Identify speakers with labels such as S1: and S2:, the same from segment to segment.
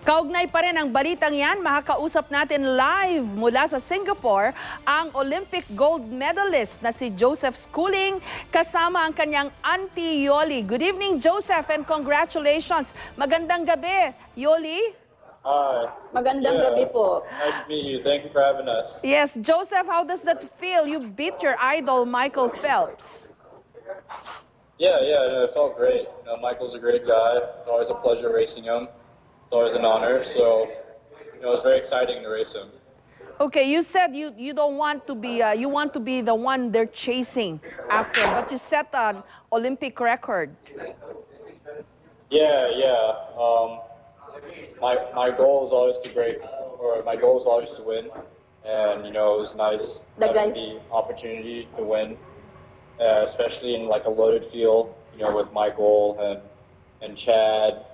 S1: Kaugnay pa rin ang balitang yan, makakausap natin live mula sa Singapore ang Olympic gold medalist na si Joseph Schooling kasama ang kanyang auntie Yoli. Good evening, Joseph, and congratulations. Magandang gabi, Yoli.
S2: Hi.
S3: Magandang gabi po.
S2: Nice to meet you. Thank you for having us.
S1: Yes, Joseph, how does that feel? You beat your idol, Michael Phelps.
S2: Yeah, it felt great. You know, Michael's a great guy. It's always a pleasure racing him. It's always an honor. So, you know, it's very exciting to race him.
S1: Okay, you said you don't want to be you want to be the one they're chasing after, but you set an Olympic record.
S2: Yeah. My goal is always to break, or my goal is always to win. And you know, it was nice having the opportunity to win, especially in like a loaded field. You know, with Michael and Chad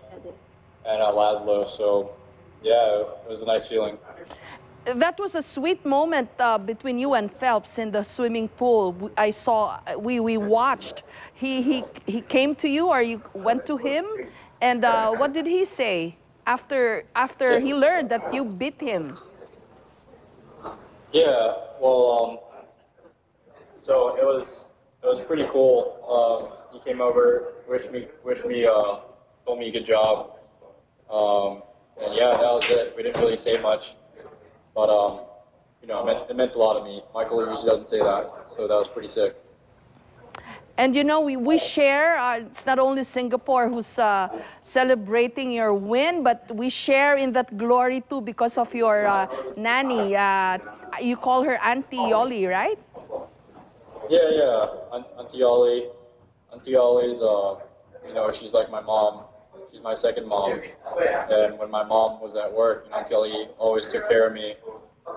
S2: and Laszlo. So, yeah, it was a nice feeling.
S1: That was a sweet moment between you and Phelps in the swimming pool. I saw, we watched. He came to you, or you went to him, and what did he say after he learned that you beat him?
S2: Yeah, well, so it was pretty cool. He came over, wished me, told me good job, and yeah, that was it. We didn't really say much. But, you know, it meant a lot to me. Michael usually doesn't say that, so that was pretty sick.
S1: And, you know, we share, it's not only Singapore who's celebrating your win, but we share in that glory, too, because of your nanny. You call her Auntie Yoli, right?
S2: Yeah. Auntie Yoli. Auntie Yoli's, you know, she's like my mom. She's my second mom, and when my mom was at work, Auntie Yoli always took care of me.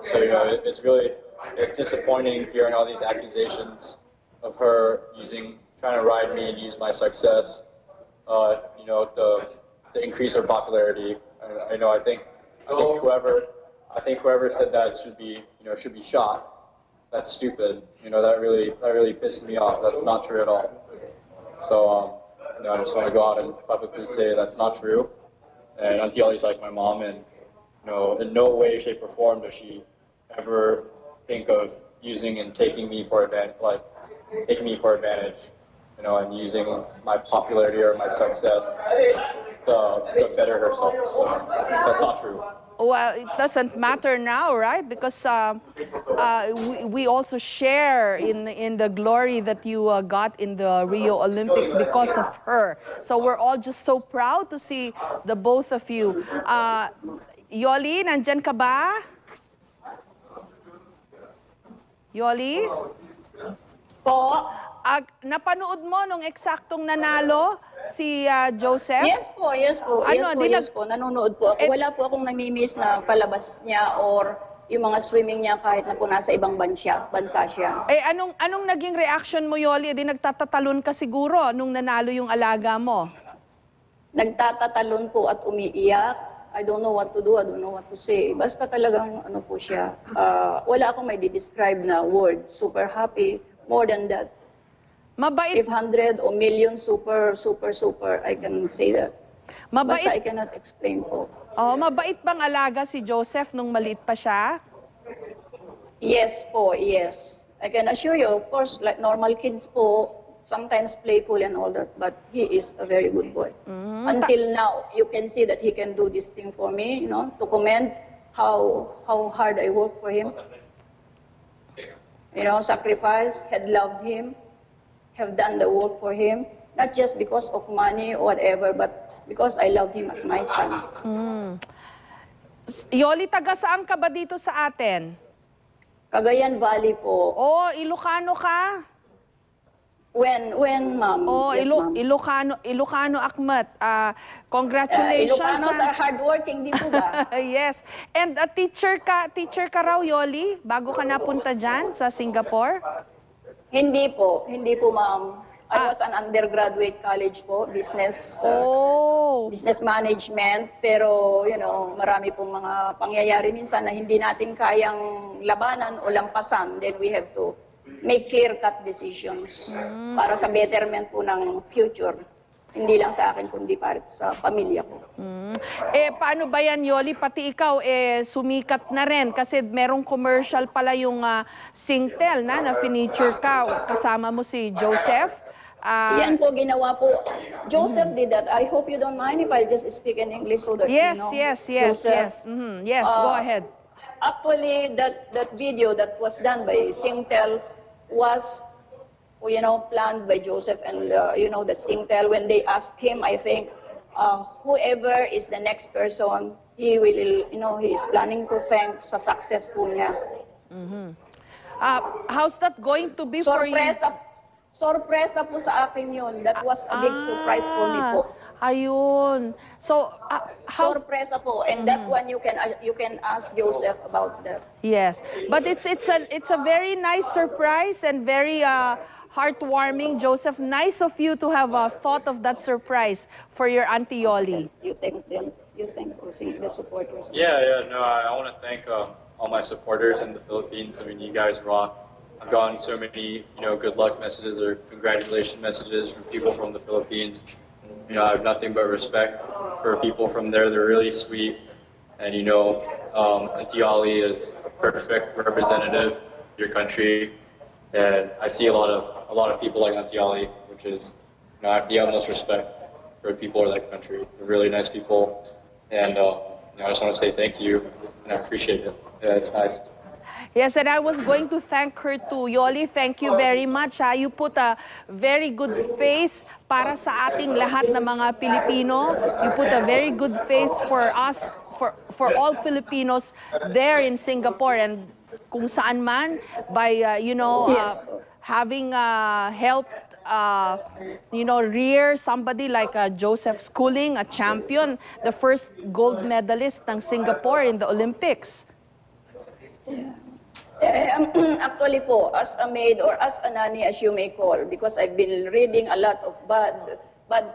S2: So you know, it's disappointing hearing all these accusations of her trying to ride me and use my success, you know, to increase her popularity. I think whoever said that should be shot. That's stupid. You know, that really pissed me off. That's not true at all. So. You know, I just want to go out and publicly say that's not true. And Auntie Yoli's like my mom, and you know, in no way, shape, or form does she ever think of using and taking me for advantage. You know, and using my popularity or my success to better herself. So that's not true.
S1: Well, it doesn't matter now, right? Because we also share in the glory that you got in the Rio Olympics because of her. So we're all just so proud to see the both of you. Yoli, nandyan ka ba? Yoli?
S3: Po?
S1: Napanood mo nung eksaktong nanalo si Joseph?
S3: Yes po. Nanonood po ako. Wala po akong namimiss na palabas niya or yung mga swimming niya kahit na po nasa ibang bansa siya.
S1: Anong naging reaction mo, Yoli? Nagtatatalon ka siguro nung nanalo yung alaga mo.
S3: Nagtatatalon po at umiiyak. I don't know what to do, I don't know what to say. Basta talagang ano po siya. Wala akong may describe na word. Super happy. More than that.
S1: Mabait.
S3: 500 o million, super, I can say that.
S1: Mabait.
S3: Basta I cannot explain po.
S1: Oh, mabait bang alaga si Joseph nung maliit pa siya?
S3: Yes po, yes. I can assure you, of course, like normal kids po, sometimes playful and all that, but he is a very good boy. Until now, you can see that he can do this thing for me, you know, to commend how hard I work for him. You know, sacrifice, had loved him, have done the work for him, not just because of money or whatever, but because I loved him as my son.
S1: Yoli, taga saan ka ba dito sa atin?
S3: Cagayan Valley po.
S1: Oh, Ilocano ka?
S3: When, ma'am?
S1: Oh,
S3: yes, ma'am.
S1: Ilocano Akmat. Congratulations.
S3: Ilocanos are hardworking, di po ba?
S1: Yes. And teacher ka raw, Yoli, bago ka napunta dyan sa Singapore?
S3: Hindi po, ma'am. I was an undergraduate college po, business management. Pero, you know, marami pong mga pangyayari minsan na hindi natin kayang labanan o lampasan. Then we have to make clear-cut decisions para sa betterment po ng future. Hindi lang sa akin, kundi para sa pamilya ko.
S1: Paano ba yan, Yoli? Pati ikaw, sumikat na rin kasi merong commercial pala yung Singtel na feature ka. Kasama mo si Joseph.
S3: Yan po, ginawa po. Joseph did that. I hope you don't mind if I just speak in English so that
S1: Yes,
S3: you know.
S1: yes.
S3: Joseph,
S1: Yes, go ahead.
S3: Actually, that video that was done by Singtel was, planned by Joseph and, the Singtel. When they asked him, I think, whoever is the next person, he will, he is planning to thank sa success po niya.
S1: How's that going to be for you?
S3: Sorpresa po sa akin yun. That was a big surprise for me po.
S1: Ayun. So, how's...
S3: Sorpresa po. And that one you can ask Joseph about that.
S1: Yes, but it's a very nice surprise and very heartwarming, Joseph. Nice of you to have thought of that surprise for your Auntie Yoli.
S3: You thank them. You thank the supporters.
S2: Yeah. No, I want to thank all my supporters in the Philippines. I mean, you guys rock. I've gotten so many, good luck messages or congratulation messages from people from the Philippines. I have nothing but respect for people from there. They're really sweet, and Auntie Yoli is a perfect representative of your country. And I see a lot of people like Auntie Yoli, which is, I have the utmost respect for people of that country. They're really nice people, and I just want to say thank you, and I appreciate it. Yeah, it's nice.
S1: Yes, and I was going to thank her too. Yoli, thank you very much. You put a very good face para sa ating lahat ng mga Pilipino. You put a very good face for us, for all Filipinos there in Singapore and kung saan man by, having helped, rear somebody like Joseph Schooling, a champion, the first gold medalist ng Singapore in the Olympics.
S3: Actually po, as a maid or as a nanny as you may call, because I've been reading a lot of bad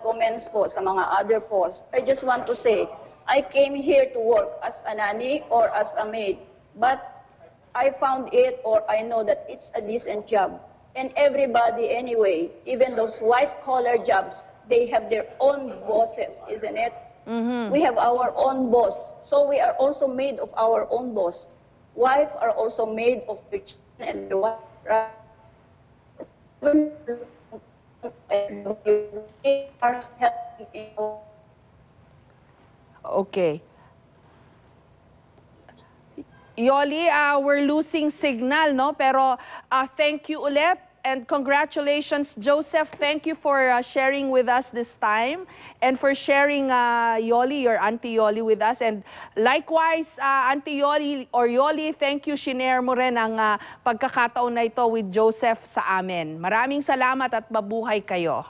S3: comments po sa mga other posts, I just want to say, I came here to work as a nanny or as a maid, but I found it or I know that it's a decent job. And everybody anyway, even those white-collar jobs, they have their own bosses, isn't it? We have our own boss, so we are also made of our own boss. Wife are also made of the children and the wife.
S1: Okay. Yoli, we're losing signal, no? Pero thank you ulit. And congratulations, Joseph. Thank you for sharing with us this time and for sharing Yoli, your Auntie Yoli, with us. And likewise, Auntie Yoli or Yoli, thank you. Shinare mo rin ang pagkakataon na ito with Joseph sa amin. Maraming salamat at mabuhay kayo.